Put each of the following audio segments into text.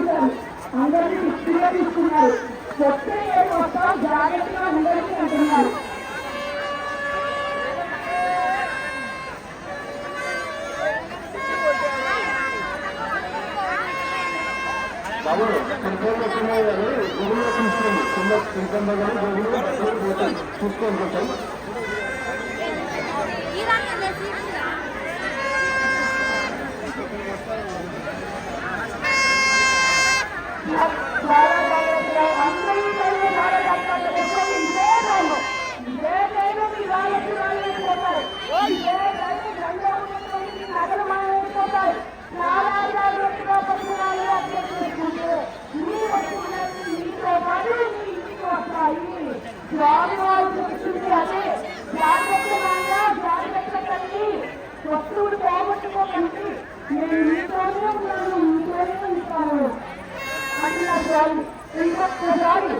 చూశారు, అందరినీ ఇప్పుడే తీసుకున్నారు. వచ్చే ఏడు వస్తాం జాగ్రత్తగా అందరికీ అంటున్నారు. చూసుకోండి కొంచెం వస్తువులు పోగొట్టుకోకండి, నేను మీతోనే ఉన్నాను, మీతోనే ఉంటాను అంటున్నారు. ఇంకొకసారి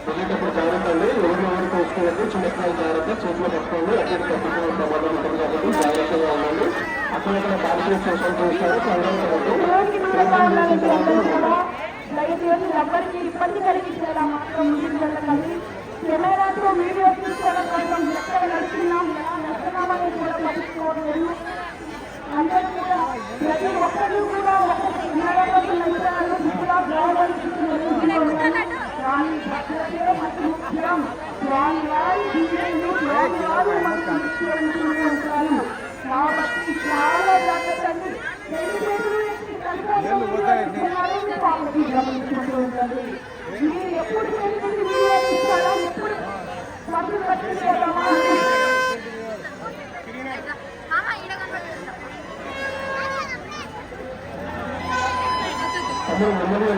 వెళ్ళేటప్పుడు జాగ్రత్త అండి, ఎవరు తెలుసుకోవద్దు, చిన్నపిల్లలు జాగ్రత్త, చేతిలో పట్టుకోండి, అటు పట్టుకునే ప్రమాదం ఉంటుంది కాబట్టి జాగ్రత్తగా ఉండండి. అక్కడక్కడ భారతీయ సోషల్ చూస్తారు దయచేసి ఎవరికి ఇబ్బంది కలిగించేలా మాత్రం ముందుకు వెళ్ళకండి. కెమెరాతో వీడియో తీసుకోవడం కోసం ఎక్కడ నడుస్తున్నాం, ఎలా నడుస్తున్నామని కూడా పట్టించుకోవట్లేదు. అందరూ కూడా ప్రతి ఒక్కరు కూడా కాబట్టి చాలా జాగ్రత్త. మీరు ఎప్పుడు వీడియో తీస్తారా, ఎప్పుడు మధ్య పట్టించుకోవడమా అందరూ నెమ్మదిగా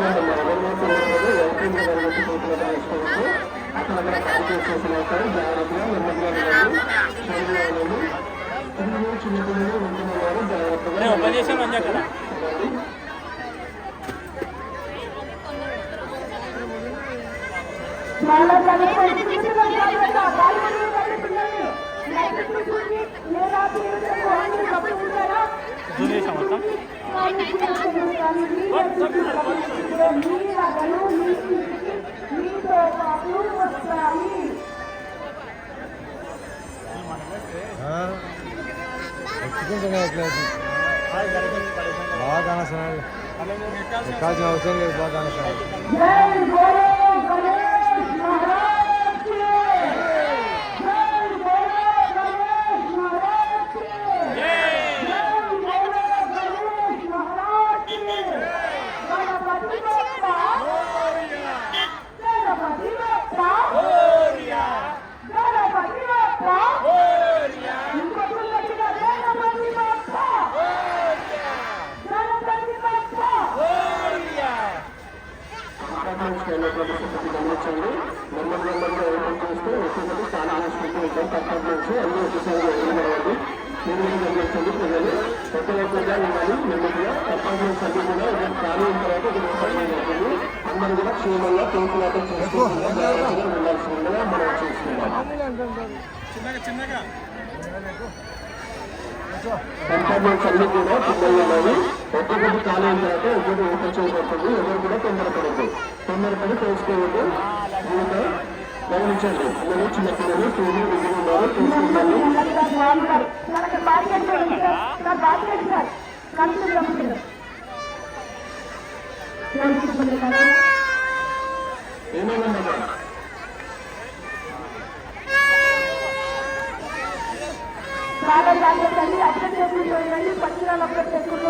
అక్కడ భారతీయ సోషల్ అవుతారు. జాగ్రత్తగా నెమ్మదిగా చిన్నపిల్లలు ఉంటున్నారు, జాగ్రత్తగా బాగా గానా సునాలి, ఎక్కాల్సిన అవసరం లేదు, బాగా గానా సునాలి. గమనించండి, నెమ్మదిగా ఓపెన్ చేస్తే ఒక్కొక్కటి చాలా హాస్పిటల్ ఉంటాయి, అపార్ట్మెంట్స్ అన్ని ఒకసారి వెళ్ళినవ్వండి. మీరు గమనించండి, ప్రజలు ఒక్కగా ఇవ్వాలి. నెమ్మదిగా అపార్ట్మెంట్స్ అన్ని కూడా ఖాళీ అయిన తర్వాత ఒకసారి అవుతుంది. అందరూ కూడా క్షేమంగా తోపులాట చేసుకుంటున్నా ఉండాల్సిందిగా మనం చూస్తున్నాం. అపార్ట్మెంట్స్ అన్ని కూడా పిల్లలు ఉన్నాయి. ఒక్కొక్కటి ఖాళీ అయిన తర్వాత ఒక్కొక్కటి ఓపెన్ చేయబడుతుంది. ఎవరు కూడా తొందరపడద్దు, తొందరపడి తెలుసుకోవద్దు. ఇంకా గమనించండి, పిల్లలు చిన్నపిల్లలు స్కూల్ దగ్గర ఉన్నారు, చూసుకుంటారు. ఏమైనా చాలా జాగ్రత్త అండి. అప్డేట్ చేసుకుంటూ పట్టణాలు అప్డేట్ చేసుకుంటూ